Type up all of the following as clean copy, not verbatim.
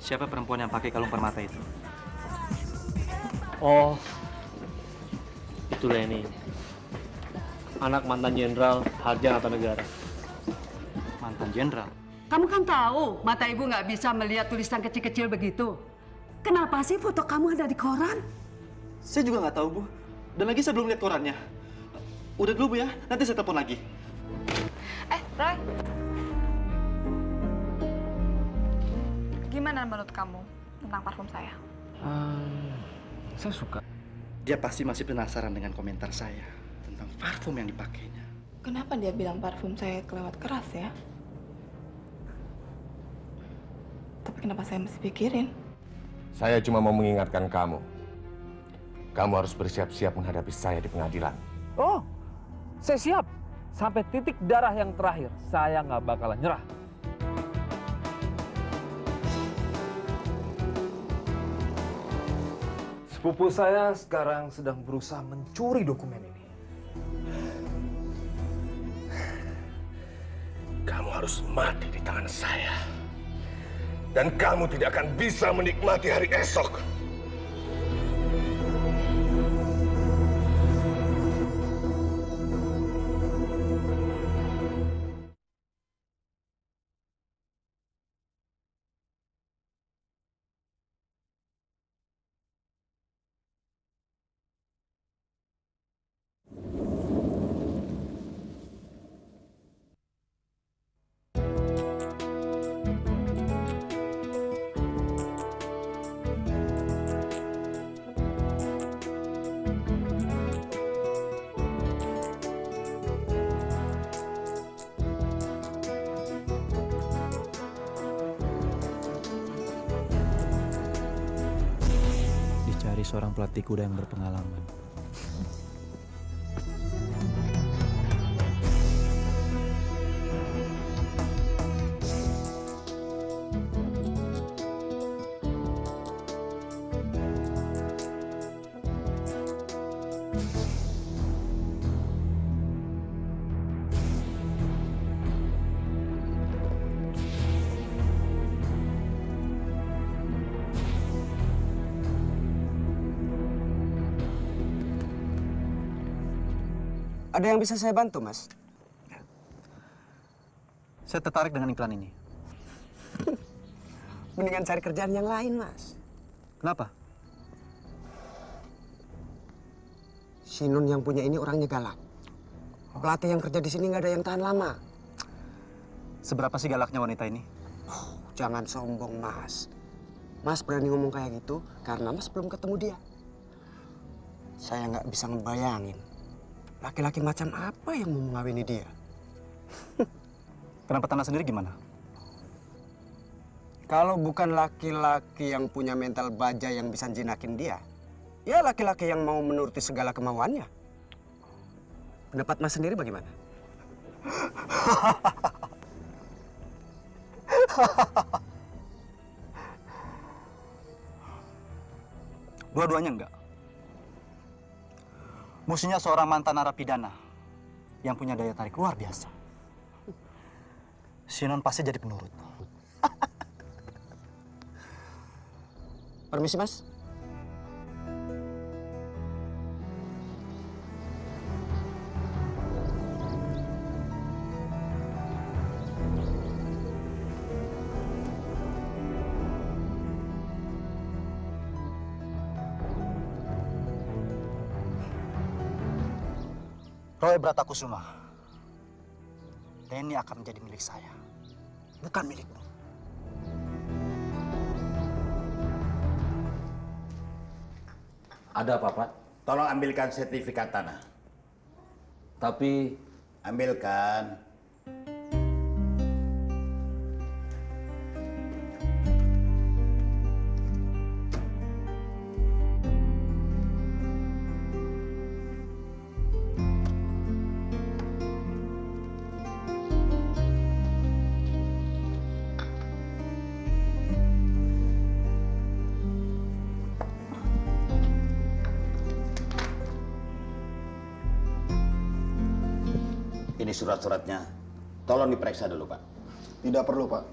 Siapa perempuan yang pakai kalung permata itu? Oh, itu Leni. Anak mantan jenderal Harja Atau Negara. Mantan jenderal? Kamu kan tahu mata ibu nggak bisa melihat tulisan kecil-kecil begitu. Kenapa sih foto kamu ada di koran? Saya juga nggak tahu, Bu. Dan lagi saya belum lihat korannya. Udah dulu, Bu ya. Nanti saya telepon lagi. Roy. Gimana menurut kamu tentang parfum saya? Saya suka. Dia pasti masih penasaran dengan komentar saya tentang parfum yang dipakainya. Kenapa dia bilang parfum saya kelewat keras ya? Tapi kenapa saya mesti pikirin? Saya cuma mau mengingatkan kamu. Kamu harus bersiap-siap menghadapi saya di pengadilan. Oh, saya siap. Sampai titik darah yang terakhir, saya nggak bakalan nyerah. Sepupu saya sekarang sedang berusaha mencuri dokumen ini. Kamu harus mati di tangan saya. Dan kamu tidak akan bisa menikmati hari esok. Dicari seorang pelatih kuda yang berpengalaman. Ada yang bisa saya bantu, Mas? Saya tertarik dengan iklan ini. Mendingan cari kerjaan yang lain, Mas. Kenapa? Si Nun yang punya ini orangnya galak. Pelatih yang kerja di sini nggak ada yang tahan lama. Seberapa sih galaknya wanita ini? Jangan sombong, Mas. Mas berani ngomong kayak gitu karena Mas belum ketemu dia. Saya nggak bisa ngebayangin laki-laki macam apa yang mau mengawini dia. Kenapa Tanah sendiri gimana? Kalau bukan laki-laki yang punya mental baja yang bisa jinakin dia, ya laki-laki yang mau menuruti segala kemauannya. Pendapat Mas sendiri bagaimana? Dua-duanya enggak. Musuhnya seorang mantan narapidana yang punya daya tarik luar biasa. Si Non pasti jadi penurut. Permisi, Mas. Roy Bratakusuma. Leni akan menjadi milik saya, bukan milikmu. Ada apa, Pak? Tolong ambilkan sertifikat tanah. Tapi Ambilkan. Ini surat-suratnya. Tolong diperiksa dulu, Pak. Tidak perlu, Pak.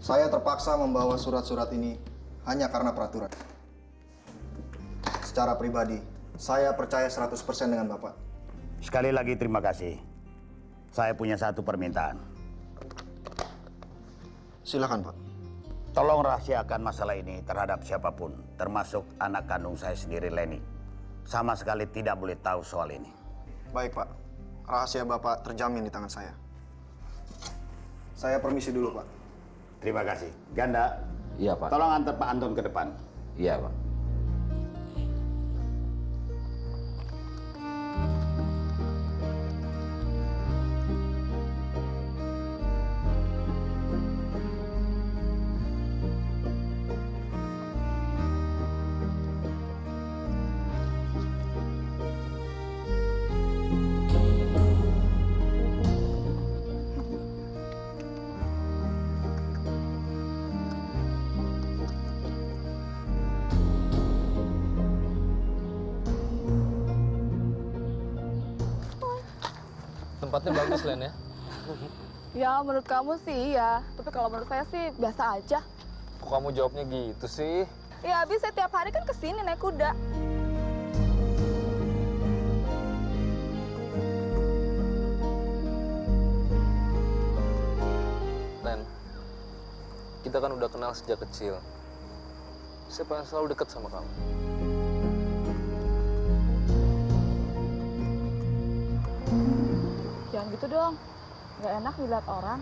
Saya terpaksa membawa surat-surat ini hanya karena peraturan. Secara pribadi, saya percaya 100% dengan Bapak. Sekali lagi terima kasih. Saya punya satu permintaan. Silakan, Pak. Tolong rahasiakan masalah ini terhadap siapapun, termasuk anak kandung saya sendiri, Leni. Sama sekali tidak boleh tahu soal ini. Baik, Pak. Rahasia Bapak terjamin di tangan saya. Saya permisi dulu, Pak. Terima kasih. Ganda. Iya, Pak. Tolong antar Pak Anton ke depan. Iya, Pak. Tempatnya bagus, Len ya? Ya, menurut kamu sih iya. Tapi kalau menurut saya sih biasa aja. Kok kamu jawabnya gitu sih? Ya, habis saya tiap hari kan kesini naik kuda. Len, kita kan udah kenal sejak kecil. Saya pengen selalu dekat sama kamu. Jangan gitu dong. Nggak enak dilihat orang.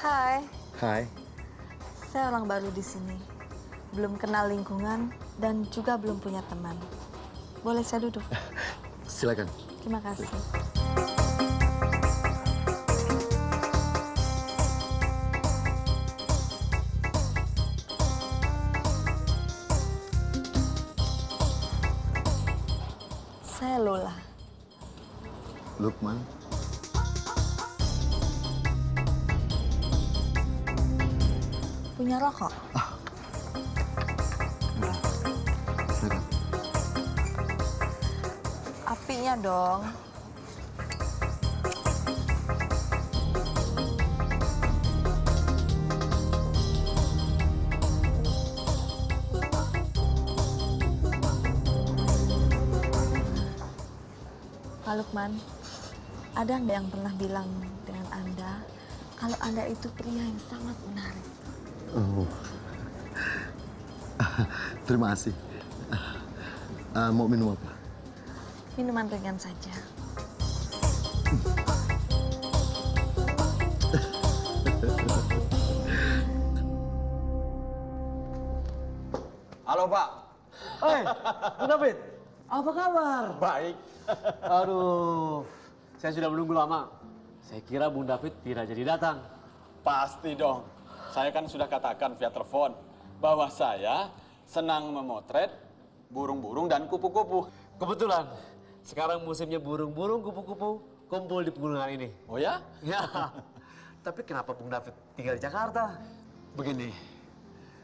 Hai, Hai. saya orang baru di sini. Belum kenal lingkungan dan juga belum punya teman. Boleh saya duduk? Silakan. Terima kasih. Saya Lola. Lukman. Punya rokok? Silakan. Apinya dong. Pak Lukman, ada nggak yang pernah bilang dengan Anda kalau Anda itu pria yang sangat menarik? Oh. Terima kasih. Mau minum apa? Minuman ringan saja. Halo, Pak. Hei, Bung David. Apa kabar? Baik. Aduh, saya sudah menunggu lama. Saya kira Bung David tidak jadi datang. Pasti dong. Saya kan sudah katakan via telepon bahwa saya senang memotret burung-burung dan kupu-kupu. Kebetulan, sekarang musimnya burung-burung kupu-kupu kumpul di pegunungan ini. Oh ya? Ya. Tapi kenapa Bung David tinggal di Jakarta? Begini,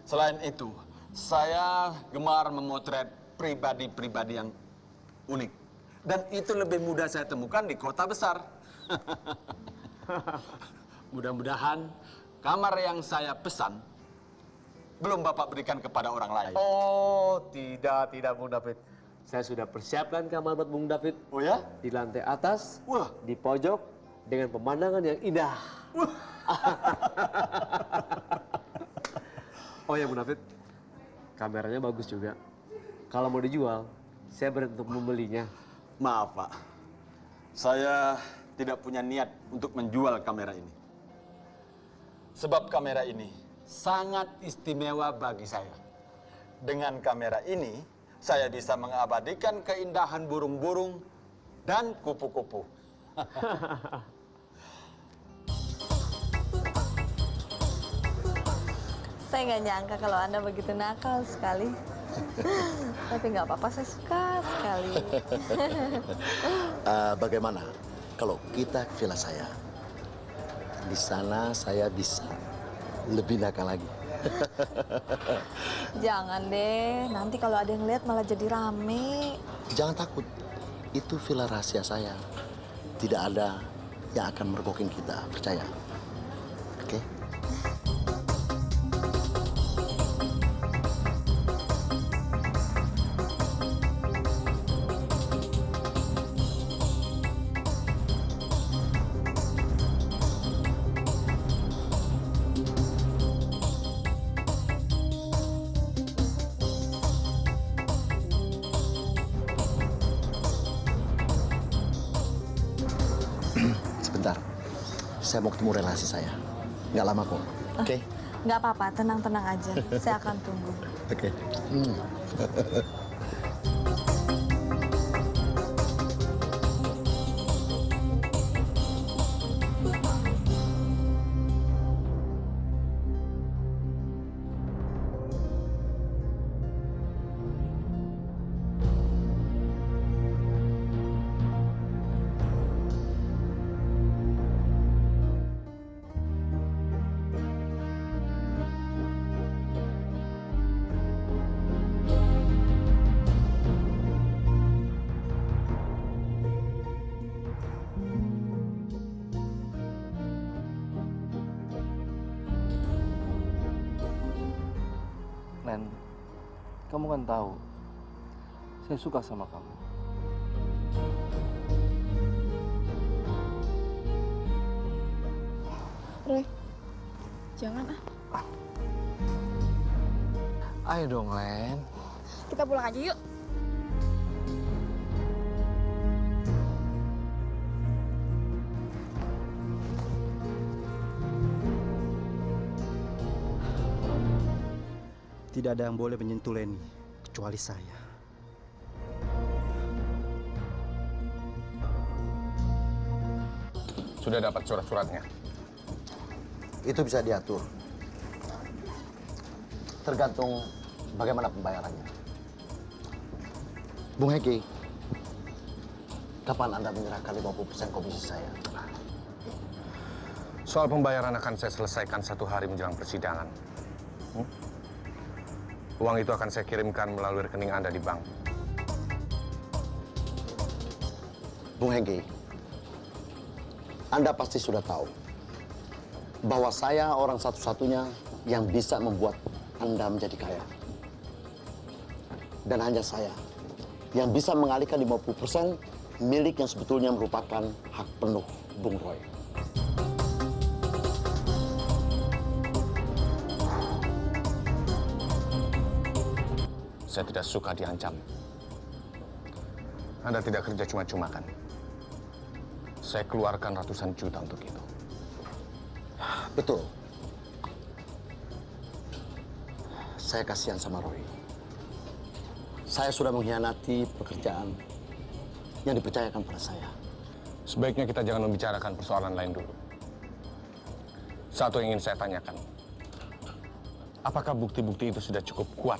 selain itu, saya gemar memotret pribadi-pribadi yang unik. Dan itu lebih mudah saya temukan di kota besar. Mudah-mudahan kamar yang saya pesan belum Bapak berikan kepada orang lain. Oh, tidak Bung David. Saya sudah persiapkan kamar buat Bung David. Oh ya? Di lantai atas, Wah. di pojok, dengan pemandangan yang indah. Oh ya Bung David, kameranya bagus juga. Kalau mau dijual, saya berani untuk membelinya. Maaf, Pak. Saya tidak punya niat untuk menjual kamera ini. Sebab kamera ini sangat istimewa bagi saya. Dengan kamera ini, saya bisa mengabadikan keindahan burung-burung dan kupu-kupu. Saya nggak nyangka kalau Anda begitu nakal sekali. Tapi nggak apa-apa, saya suka sekali. Bagaimana kalau kita ke villa saya? Di sana saya bisa lebih nakal lagi. Jangan deh, nanti kalau ada yang lihat malah jadi rame. Jangan takut, itu villa rahasia saya. Tidak ada yang akan mergokin kita, percaya. Oke? Sebentar, saya mau ketemu relasi saya. Nggak lama kok, oke? Nggak apa-apa, tenang-tenang aja. Saya akan tunggu. Oke. Len, kamu kan tahu, saya suka sama kamu. Roy, jangan ah. Ayo dong, Len. Kita pulang aja yuk. Tidak ada yang boleh menyentuh Leni, kecuali saya. Sudah dapat surat-suratnya? Itu bisa diatur. Tergantung bagaimana pembayarannya. Bung Heki, kapan Anda menyerahkan 50% komisi saya? Soal pembayaran akan saya selesaikan 1 hari menjelang persidangan. Uang itu akan saya kirimkan melalui rekening Anda di bank. Bung Hengki, Anda pasti sudah tahu bahwa saya orang satu-satunya yang bisa membuat Anda menjadi kaya. Dan hanya saya yang bisa mengalihkan 50% milik yang sebetulnya merupakan hak penuh Bung Roy. Saya tidak suka diancam. Anda tidak kerja cuma-cuma kan? Saya keluarkan ratusan juta untuk itu. Betul. Saya kasihan sama Roy. Saya sudah mengkhianati pekerjaan yang dipercayakan pada saya. Sebaiknya kita jangan membicarakan persoalan lain dulu. Satu yang ingin saya tanyakan. Apakah bukti-bukti itu sudah cukup kuat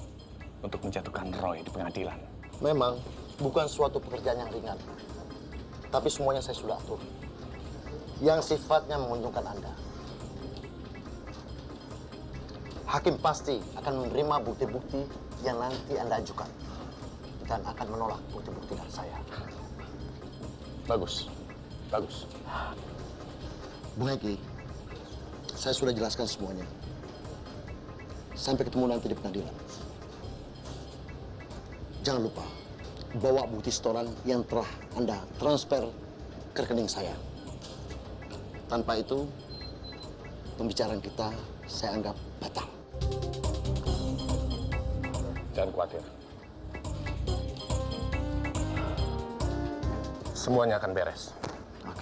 untuk menjatuhkan Roy di pengadilan? Memang bukan suatu pekerjaan yang ringan. Tapi semuanya saya sudah atur. Yang sifatnya menguntungkan Anda. Hakim pasti akan menerima bukti-bukti yang nanti Anda ajukan. Dan akan menolak bukti-bukti dari saya. Bagus. Bagus. Bung Heki, saya sudah jelaskan semuanya. Sampai ketemu nanti di pengadilan. Jangan lupa, bawa bukti setoran yang telah Anda transfer ke rekening saya. Tanpa itu, pembicaraan kita saya anggap batal. Jangan khawatir. Semuanya akan beres. Oke.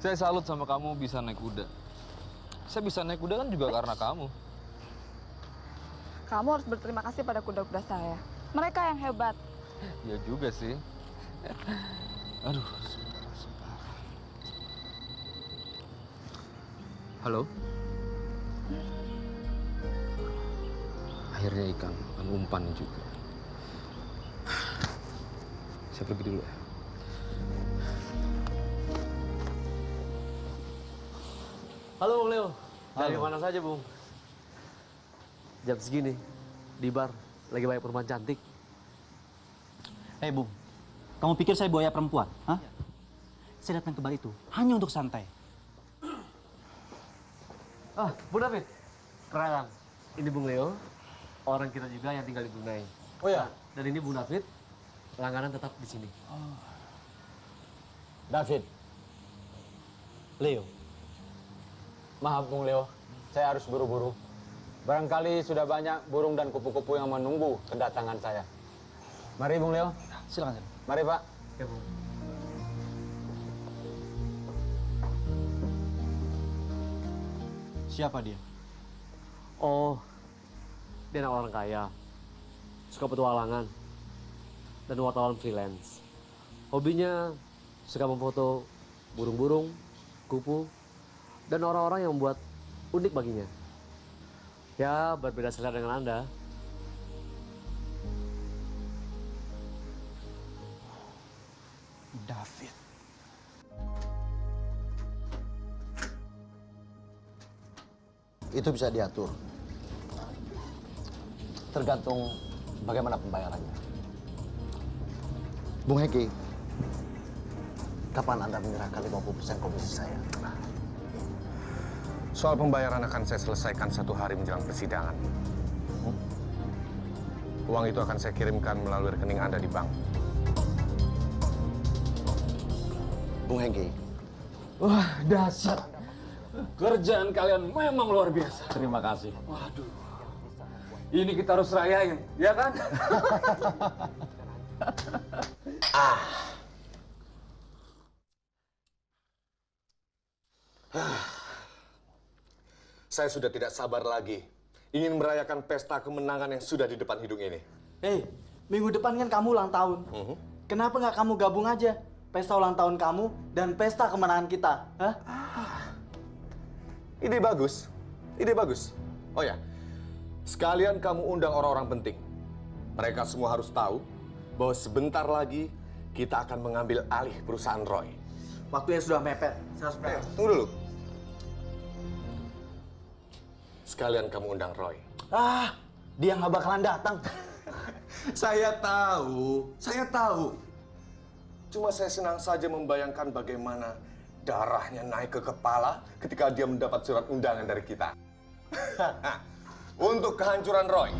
Saya salut sama kamu bisa naik kuda. Saya bisa naik kuda kan juga karena kamu. Kamu harus berterima kasih pada kuda-kuda saya. Mereka yang hebat. Ya juga sih. Aduh, sebentar. Halo? Akhirnya ikan umpan juga. Saya pergi dulu ya. Halo Bung Leo, dari mana saja Bung? Jam segini, di bar, lagi banyak perempuan cantik. Hei Bung, kamu pikir saya buaya perempuan? Hah? Saya datang ke bar itu hanya untuk santai. Ah, Bung David, kenalan. Ini Bung Leo, orang kita juga yang tinggal di Brunei. Oh ya? Dan ini Bung David, langganan tetap di sini. David. Leo. Maaf Bung Leo, saya harus buru-buru. Barangkali sudah banyak burung dan kupu-kupu yang menunggu kedatangan saya. Mari Bung Leo. Silakan. Mari Pak. Ya Bung. Siapa dia? Oh, dia anak orang kaya. Suka petualangan. Dan wartawan freelance. Hobinya suka memfoto burung-burung, kupu, dan orang-orang yang membuat unik baginya. Ya, berbeda selera dengan Anda. David. Itu bisa diatur. Tergantung bagaimana pembayarannya. Bung Heki, kapan Anda menyerahkan 50% komisi saya? Soal pembayaran akan saya selesaikan 1 hari menjelang persidangan. Uang itu akan saya kirimkan melalui rekening Anda di bank. Bung Hengki. Wah, dahsyat. Kerjaan kalian memang luar biasa. Terima kasih. Waduh. Ini kita harus rayain, ya kan? Saya sudah tidak sabar lagi. Ingin merayakan pesta kemenangan yang sudah di depan hidung ini. Hei, minggu depan kan kamu ulang tahun. Kenapa nggak kamu gabung aja? Pesta ulang tahun kamu dan pesta kemenangan kita. Hah? Ide bagus. Ide bagus. Oh ya, sekalian kamu undang orang-orang penting. Mereka semua harus tahu bahwa sebentar lagi kita akan mengambil alih perusahaan Roy. Waktunya sudah mepet. Saya harus berangkat. Tunggu dulu. Sekalian kamu undang Roy. Dia nggak bakalan datang. Saya tahu. Cuma saya senang saja membayangkan bagaimana darahnya naik ke kepala ketika dia mendapat surat undangan dari kita. Untuk kehancuran Roy.